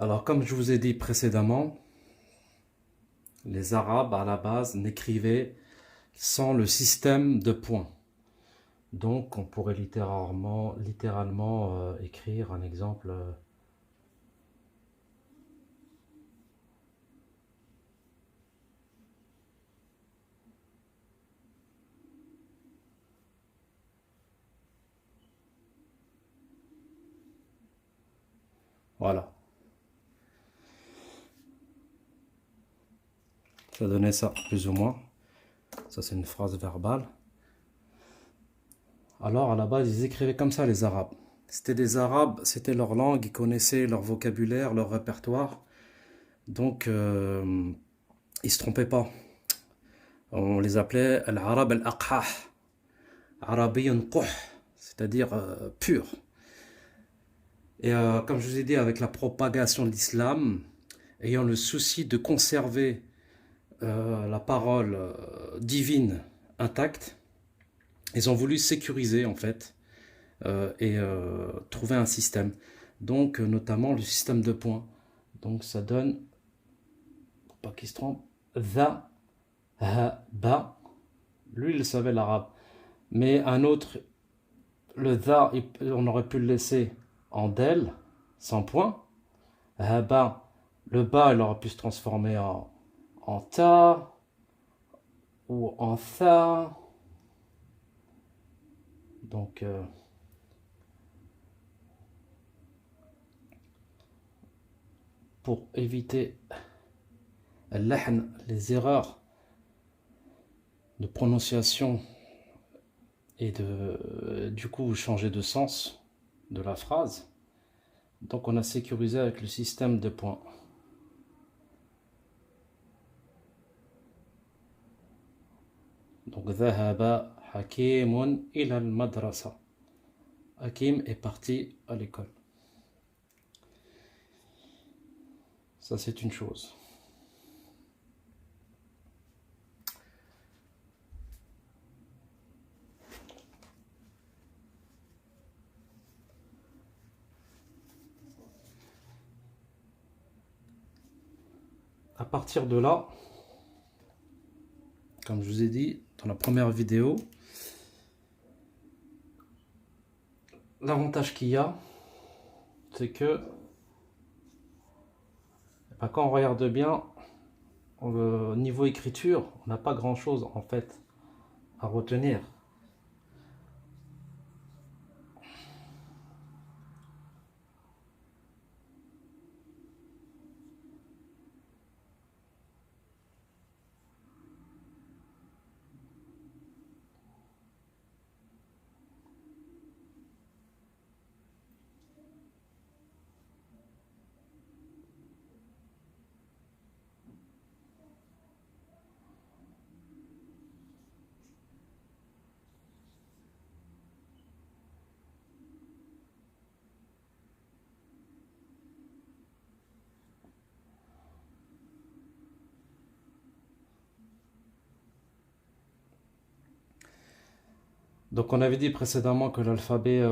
Alors, comme je vous ai dit précédemment, les Arabes à la base n'écrivaient sans le système de points. Donc, on pourrait littéralement écrire un exemple. Voilà, ça donnait ça, plus ou moins. Ça, c'est une phrase verbale. Alors, à la base, ils écrivaient comme ça, les Arabes. C'était des Arabes, c'était leur langue, ils connaissaient leur vocabulaire, leur répertoire. Donc, ils se trompaient pas. On les appelait al-Arab al-Aqhah, Arabiyan Quh, c'est-à-dire pur. Et comme je vous ai dit, avec la propagation de l'islam, ayant le souci de conserver la parole divine intacte, ils ont voulu sécuriser en fait et trouver un système. Donc notamment le système de points. Donc ça donne, pour pas qu'il se trompe, Tha, Ha, Ba. Lui il le savait l'arabe. Mais un autre, le Tha, on aurait pu le laisser en Del, sans point. Ha, Ba, le Ba il aurait pu se transformer en Ta ou en Tha. Donc pour éviter les erreurs de prononciation et du coup changer de sens de la phrase, donc on a sécurisé avec le système de points. Donc Dhahaba Hakimun ila al-madrasa. Hakim est parti à l'école. Ça c'est une chose. À partir de là, comme je vous ai dit dans la première vidéo, l'avantage qu'il y a, c'est que quand on regarde bien, au niveau écriture, on n'a pas grand chose en fait à retenir. Donc on avait dit précédemment que l'alphabet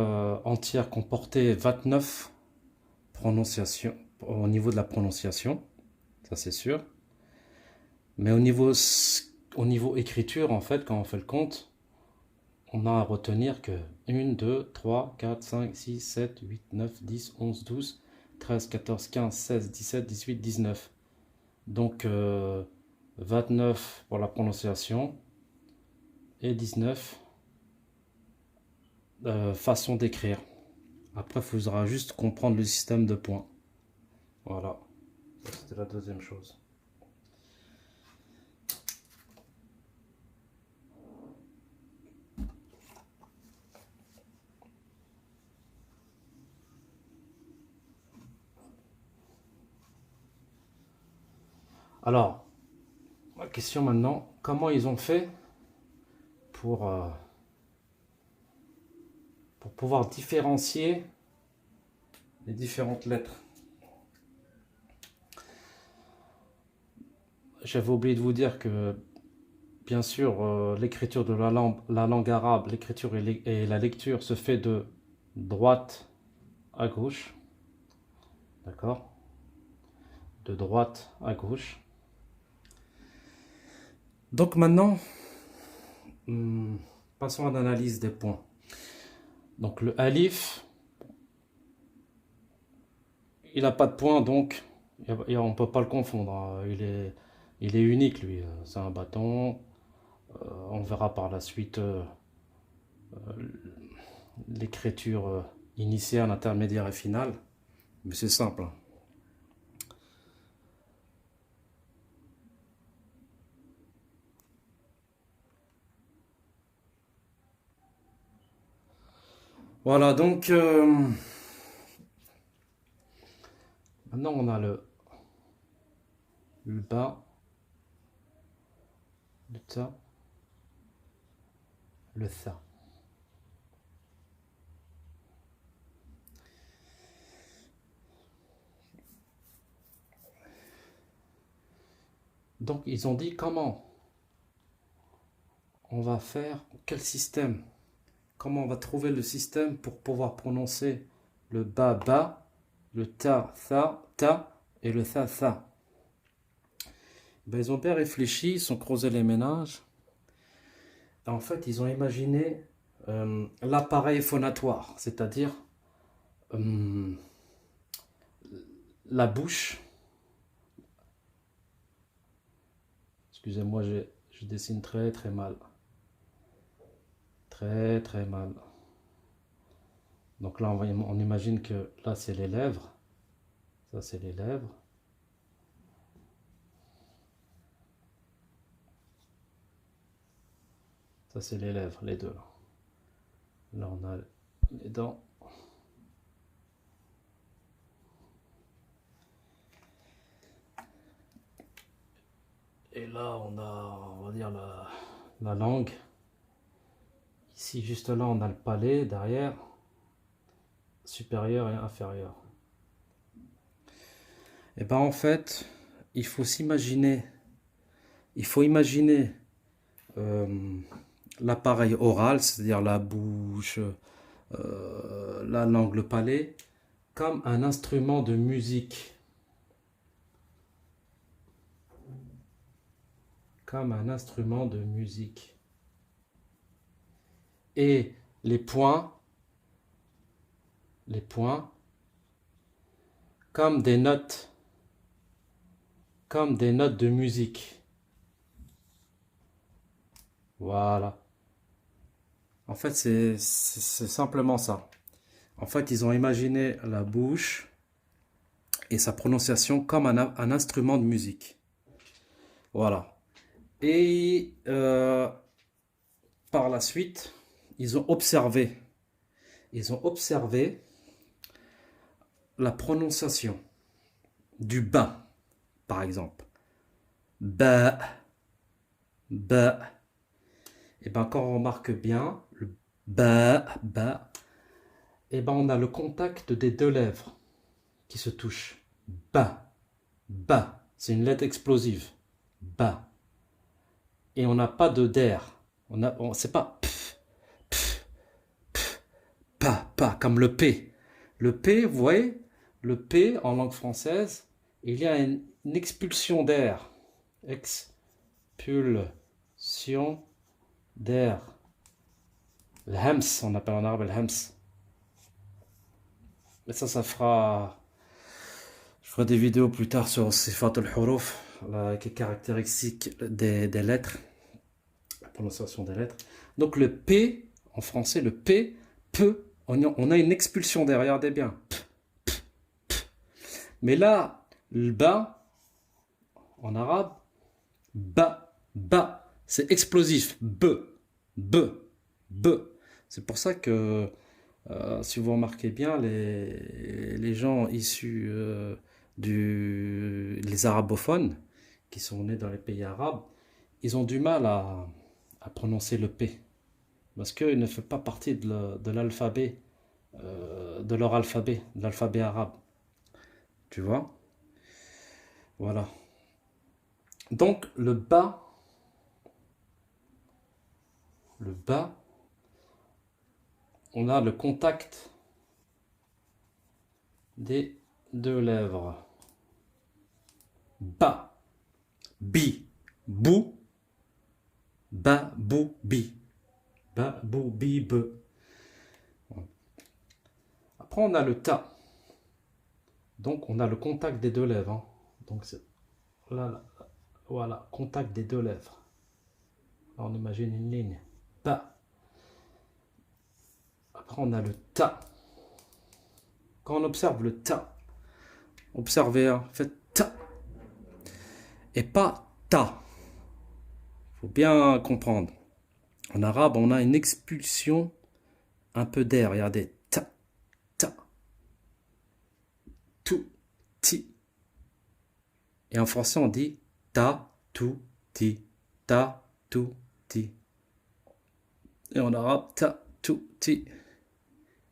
entier comportait 29 prononciations au niveau de la prononciation, ça c'est sûr. Mais au niveau écriture, en fait, quand on fait le compte, on a à retenir que 1, 2, 3, 4, 5, 6, 7, 8, 9, 10, 11, 12, 13, 14, 15, 16, 17, 18, 19. Donc 29 pour la prononciation et 19 façon d'écrire. Après, il faudra juste comprendre le système de points. Voilà, c'était la deuxième chose. Alors, la question maintenant, comment ils ont fait pour pouvoir différencier les différentes lettres? J'avais oublié de vous dire que, bien sûr, l'écriture de la langue arabe, l'écriture et la lecture se fait de droite à gauche. D'accord? de droite à gauche. Donc maintenant, passons à l'analyse des points. Donc le alif, il n'a pas de point, donc on ne peut pas le confondre. Il est unique, lui. C'est un bâton. On verra par la suite l'écriture initiale, intermédiaire et finale. Mais c'est simple. Voilà, donc maintenant on a le bas, le ta, le tha. Donc ils ont dit comment on va faire, quel système, comment on va trouver le système pour pouvoir prononcer le ba ba, le ta tha ta et le tha tha. Ben, ils ont bien réfléchi, ils ont creusé les ménages. En fait, ils ont imaginé l'appareil phonatoire, c'est-à-dire la bouche. Excusez-moi, je dessine très très mal. Très très mal. Donc là, on imagine que là, c'est les lèvres. Ça, c'est les lèvres. Ça, c'est les lèvres, les deux. Là, on a les dents. Et là, on va dire, la langue. Ici, juste là, on a le palais derrière, supérieur et inférieur. Et ben en fait, il faut s'imaginer, l'appareil oral, c'est-à-dire la bouche, la langue, le palais, comme un instrument de musique. Comme un instrument de musique. Et les points, comme des notes de musique. Voilà. En fait, c'est simplement ça. En fait, ils ont imaginé la bouche et sa prononciation comme un instrument de musique. Voilà. Et par la suite, ils ont observé la prononciation du ba, par exemple. Ba, ba. Et ben quand on remarque bien le ba, ba, et ben on a le contact des deux lèvres qui se touchent. Ba, ba. C'est une lettre explosive. Ba. Et on n'a pas de der. C'est pas pf, pf, pf, pa, comme le P. Le P, vous voyez, le P en langue française, il y a une expulsion d'air. Expulsion d'air. Le hams, on appelle en arabe le hams. Mais ça fera. Je ferai des vidéos plus tard sur Sifat al-Huruf, les caractéristiques des lettres, la prononciation des lettres. Donc le P, en français, le P, on a une expulsion d'air, regardez bien. Mais là, le ba, en arabe, ba, c'est explosif. B. C'est pour ça que, si vous remarquez bien, les gens issus les arabophones, qui sont nés dans les pays arabes, ils ont du mal à prononcer le P. Parce qu'il ne fait pas partie de l'alphabet, de leur alphabet, de l'alphabet arabe. Tu vois? Voilà. Donc le ba, on a le contact des deux lèvres. ba, bi, bou, ba, bou, bi, ba, bou, bi, be. Après, on a le ta. Donc, on a le contact des deux lèvres. Hein. Donc, là, voilà, contact des deux lèvres. Là, on imagine une ligne. Ba. Après, on a le ta. Quand on observe le ta, observez, hein, faites ta. Et pas ta. Il faut bien comprendre. En arabe, on a une expulsion un peu d'air. Regardez. Ta, ta. Tu, ti. Et en français, on dit ta, tu, ti. Ta, tu, ti. Et en arabe, ta, tu, ti.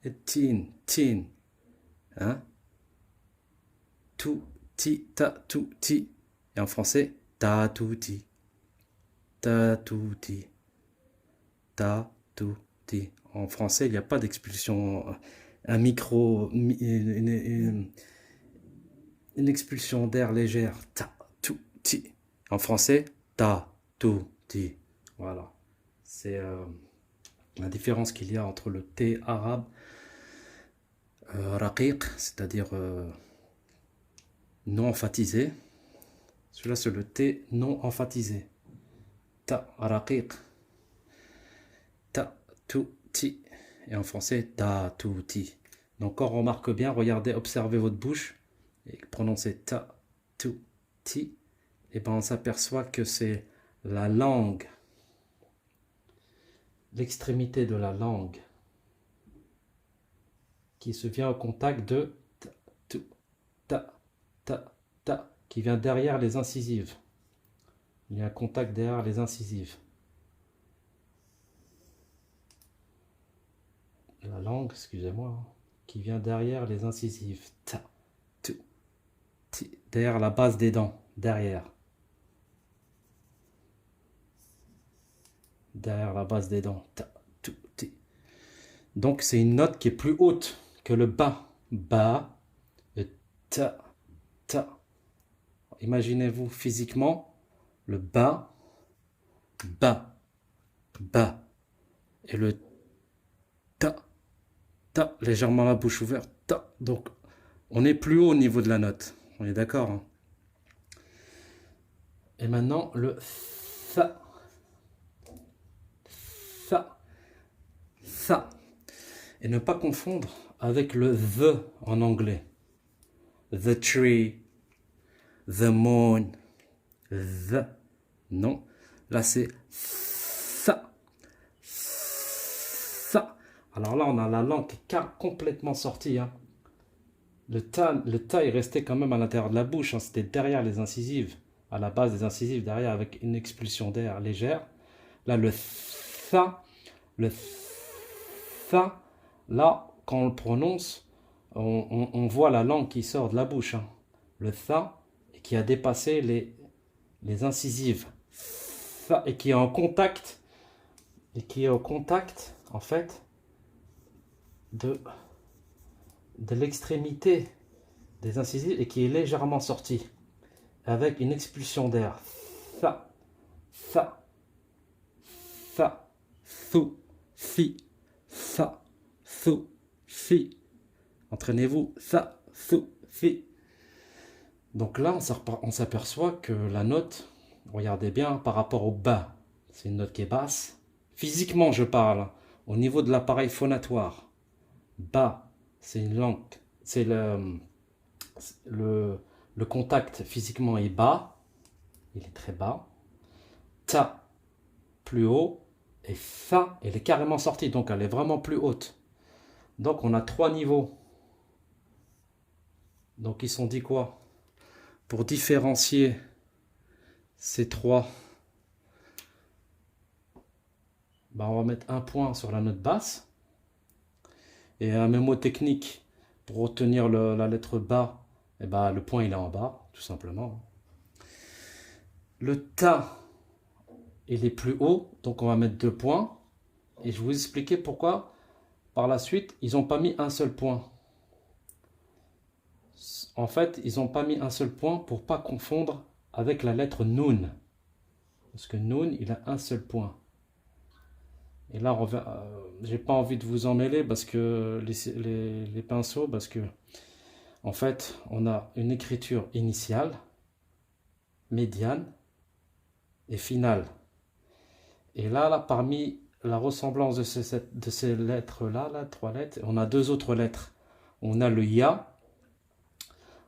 Et tin, tin. Hein? Tu, ti, ta, tu, ti. Et en français, ta, tu, ti. Ta, tu, ti. Ta, tu, ti. En français, il n'y a pas d'expulsion. Un micro. Une expulsion d'air légère. Ta, tu, ti. En français, ta, tu, ti. Voilà. C'est la différence qu'il y a entre le T arabe, raqiq, c'est-à-dire non emphatisé. Celui-là, c'est le T non emphatisé. Ta, raqiq. Ta, tu, ti. Et en français, ta, tu, ti. Donc, quand on remarque bien, regardez, observez votre bouche et prononcez ta, tu, ti. Et bien, on s'aperçoit que c'est la langue, l'extrémité de la langue qui se vient au contact de ta, tu, ta, qui vient derrière les incisives. Il y a un contact derrière les incisives. La langue, excusez-moi, hein, qui vient derrière les incisives. Ta, tu, ti, derrière la base des dents, derrière. Derrière la base des dents. Ta, tu, ti. Donc c'est une note qui est plus haute que le ba. Ba, et ta, ta. Imaginez-vous physiquement le ba, ba, ba. Et le ta, ta, légèrement la bouche ouverte. Ta. Donc on est plus haut au niveau de la note. On est d'accord, hein? Et maintenant le fa. Fa. Fa. Et ne pas confondre avec le the en anglais. The tree, the moon, the. Non, là c'est ça. Ça. Alors là, on a la langue qui est complètement sortie. Hein. Le ta est resté quand même à l'intérieur de la bouche. Hein. C'était derrière les incisives, à la base des incisives, derrière avec une expulsion d'air légère. Là, le ça, là, quand on le prononce, on voit la langue qui sort de la bouche. Hein. Le ça, et qui a dépassé les incisives. Ça, et qui est en contact, en fait, de l'extrémité des incisives et qui est légèrement sorti avec une expulsion d'air. Fa, fa, fa, thu, fi, fa, thu, fi. Entraînez-vous, fa, thu, fi. Donc là, on s'aperçoit que la note, regardez bien, par rapport au ba, c'est une note qui est basse. Physiquement, je parle, au niveau de l'appareil phonatoire. Ba, c'est une langue, c'est le contact physiquement est bas, il est très bas. Ta, plus haut. Et fa, elle est carrément sortie, donc elle est vraiment plus haute. Donc on a 3 niveaux. Donc ils sont dit quoi? Pour différencier ces 3, ben on va mettre un point sur la note basse. Et un mémo technique pour obtenir la lettre bas, et ben le point il est en bas, tout simplement. Le ta, il est plus haut, donc on va mettre 2 points. Et je vais vous expliquer pourquoi, par la suite, ils n'ont pas mis un seul point. en fait, ils n'ont pas mis un seul point pour pas confondre avec la lettre Noun. Parce que Noun, il a un seul point. Et là, j'ai pas envie de vous emmêler parce que les pinceaux, parce que en fait, on a une écriture initiale, médiane et finale. Et là, parmi la ressemblance de ces lettres-là, là, 3 lettres, on a 2 autres lettres. On a le Ya.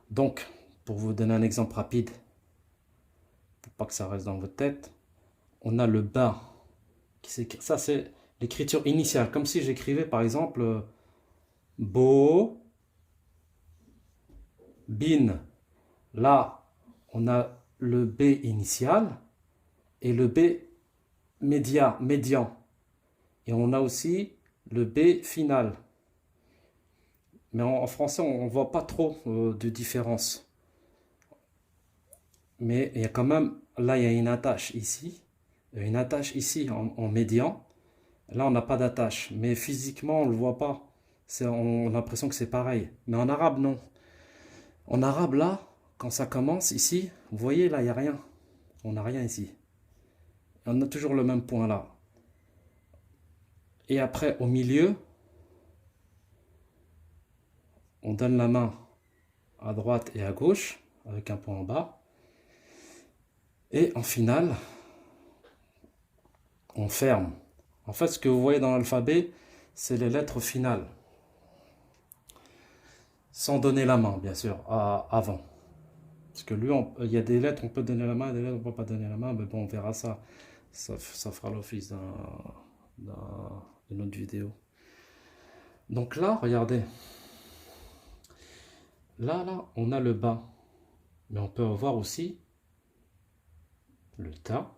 Donc, pour vous donner un exemple rapide, pour pas que ça reste dans votre tête, on a le Ba. Ça, c'est l'écriture initiale. Comme si j'écrivais, par exemple, Bo, Bin. Là, on a le B initial et le B médian. Et on a aussi le B final. Mais en français, on ne voit pas trop de différence. Mais il y a quand même, là, il y a une attache ici. Une attache ici en médian. Là, on n'a pas d'attache. Mais physiquement, on ne le voit pas. On a l'impression que c'est pareil. Mais en arabe, non. En arabe, là, quand ça commence ici, vous voyez, là, il n'y a rien. On n'a rien ici. On a toujours le même point là. Et après, au milieu, on donne la main à droite et à gauche, avec un point en bas. Et en finale, on ferme. En fait, ce que vous voyez dans l'alphabet, c'est les lettres finales. Sans donner la main, bien sûr, avant. Parce que lui, il y a des lettres, on peut donner la main, des lettres, on ne peut pas donner la main. Mais bon, on verra ça. Ça fera l'office d'une autre vidéo. Donc là, regardez. Là, on a le bas. Mais on peut avoir aussi le ta.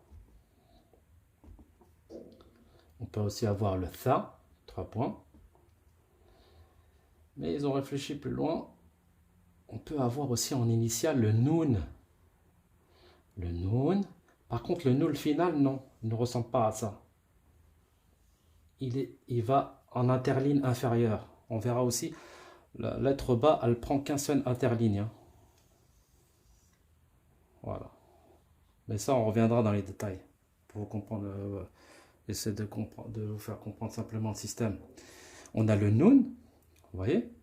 On peut aussi avoir le tha, 3 points. Mais ils ont réfléchi plus loin. On peut avoir aussi en initial le noun. Le noun. Par contre, le noun final, non. Il ne ressemble pas à ça. Il va en interligne inférieure. On verra aussi. La lettre bas, elle prend qu'un seul interligne. Hein. Voilà. Mais ça, on reviendra dans les détails. Pour vous comprendre. Essayer de vous faire comprendre simplement le système. On a le noun. Vous voyez?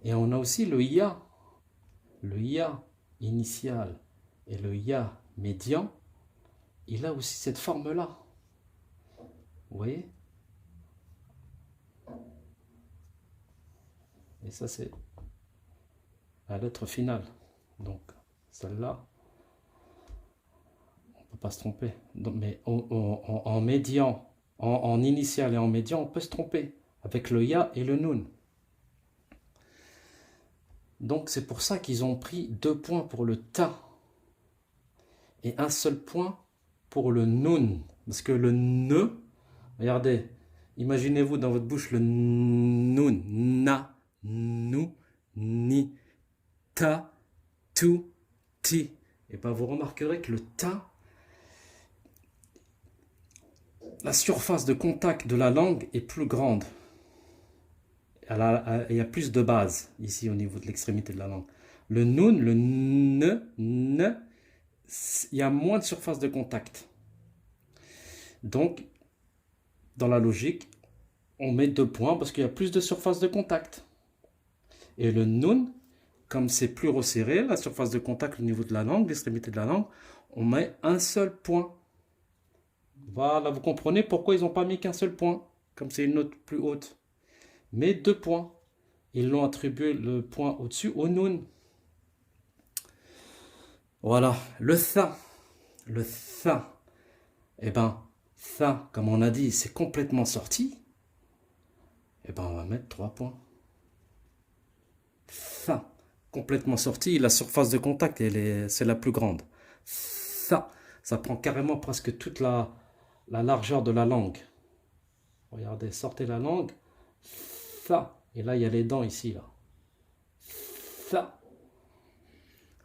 Et on a aussi le ya. Le ya initial et le ya médian, il a aussi cette forme-là. Vous voyez? Et ça, c'est la lettre finale. Donc, celle-là, on ne peut pas se tromper. Donc, mais en médian, en initial et en médian, on peut se tromper avec le ya et le noun. Donc, c'est pour ça qu'ils ont pris 2 points pour le ta et un seul point pour le noun. Parce que le ne, regardez, imaginez-vous dans votre bouche le noun, na, nu, ni, ta, tu, ti. Et bien vous remarquerez que le ta, la surface de contact de la langue est plus grande. Il y a plus de base ici au niveau de l'extrémité de la langue. Le noun, le ne, il y a moins de surface de contact. Donc, dans la logique, on met 2 points parce qu'il y a plus de surface de contact. Et le noun, comme c'est plus resserré, la surface de contact au niveau de la langue, l'extrémité de la langue, on met un seul point. Voilà, vous comprenez pourquoi ils n'ont pas mis qu'un seul point, comme c'est une note plus haute. Mais 2 points. Ils l'ont attribué le point au-dessus au noun. Voilà, le tha. Le tha. Eh bien, tha, comme on a dit, c'est complètement sorti. Eh bien, on va mettre 3 points. Tha, complètement sorti, la surface de contact, c'est la plus grande. Tha, ça prend carrément presque toute la largeur de la langue. Regardez, sortez la langue. Tha. Et là, il y a les dents ici, là. Tha.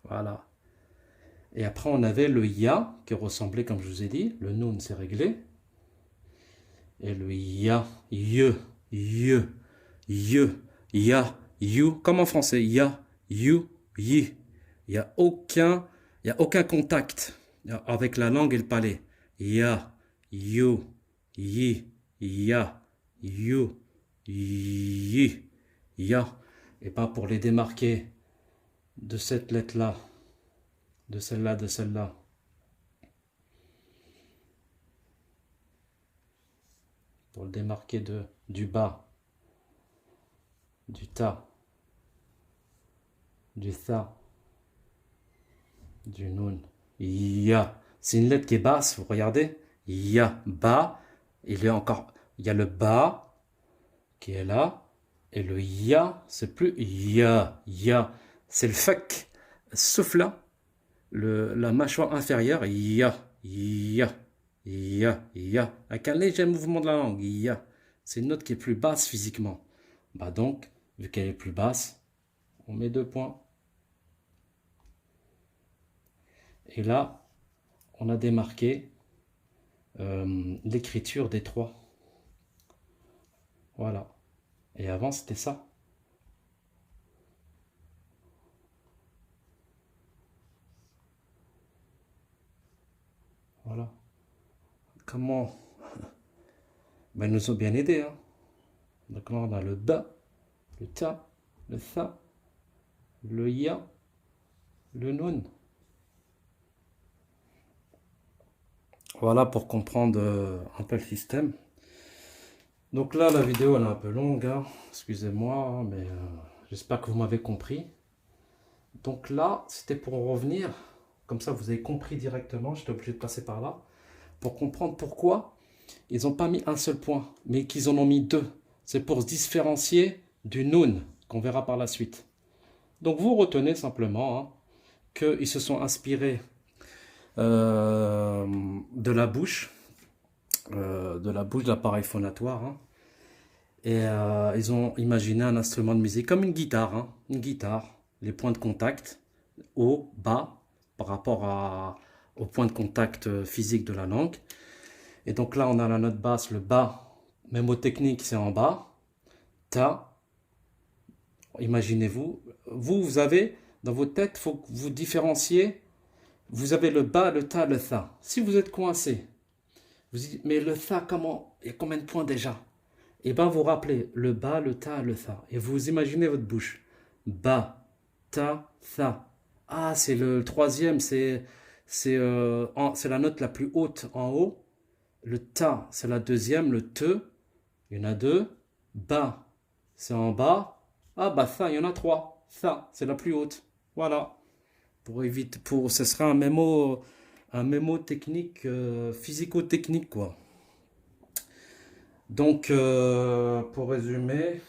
Voilà. Et après, on avait le ya, qui ressemblait, comme je vous ai dit. Le noun, c'est réglé. Et le ya, ya, you. Comme en français, ya, you, yi. Il n'y a aucun contact avec la langue et le palais. Ya, you, yi, ya, you, yi, ya. Et pas pour les démarquer de cette lettre-là, de celle-là, de celle-là. Pour le démarquer du bas, du ta, du tha, du nun. Ya. C'est une lettre qui est basse, vous regardez. Ya, ba. Il y a le ba qui est là. Et le ya, c'est plus ya, ya. C'est le fak, sauf là, la mâchoire inférieure, ya, ya, ya, ya. Avec un léger mouvement de la langue, ya. C'est une note qui est plus basse physiquement. Bah donc, vu qu'elle est plus basse, on met 2 points. Et là, on a démarqué l'écriture des 3. Voilà. Et avant, c'était ça. Voilà. Comment? Ben, ils nous ont bien aidés. Hein. Donc là, on a le ba, le ta, le tha, le ya, le nun. Voilà pour comprendre un peu le système. Donc là, la vidéo elle est un peu longue, hein. Excusez-moi, mais j'espère que vous m'avez compris. Donc là, c'était pour en revenir, comme ça vous avez compris directement, j'étais obligé de passer par là, pour comprendre pourquoi ils n'ont pas mis un seul point, mais qu'ils en ont mis 2. C'est pour se différencier du nun, qu'on verra par la suite. Donc vous retenez simplement hein, qu'ils se sont inspirés de la bouche de l'appareil phonatoire. Hein. Et ils ont imaginé un instrument de musique comme une guitare. Hein, une guitare, les points de contact, haut, bas, par rapport au point de contact physique de la langue. Et donc là, on a la note basse, le bas, même au technique, c'est en bas. Ta, imaginez-vous, vous avez, dans votre tête, il faut que vous différenciez. Vous avez le bas, le ta, le tha. Si vous êtes coincé, vous dites, mais le tha, comment? Il y a combien de points déjà? Et bien, vous rappelez le bas, le ta, le tha. Et vous imaginez votre bouche. Ba, ta, tha. Ah, c'est le troisième, c'est la note la plus haute en haut. Le ta, c'est la deuxième. Le te, il y en a 2. Ba, c'est en bas. Ah, bah, tha, il y en a 3. Tha, c'est la plus haute. Voilà. Ce sera un mémo technique, physico-technique, quoi. Donc, pour résumer,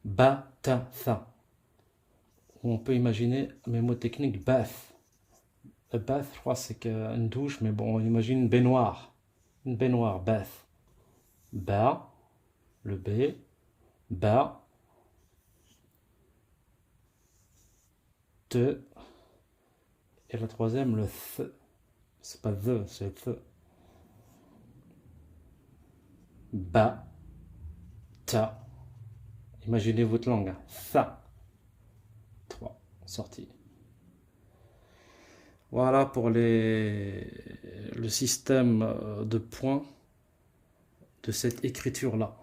ba, ta, tha. On peut imaginer mémo technique bath. Le bath, je crois, c'est une douche, mais bon, on imagine une baignoire. Une baignoire, bath. Ba, le B, ba, te, et la troisième, le th. C'est pas the, c'est th. Ba, ta. Imaginez votre langue. Hein. Tha. 3. Sorti. Voilà pour le système de points de cette écriture-là.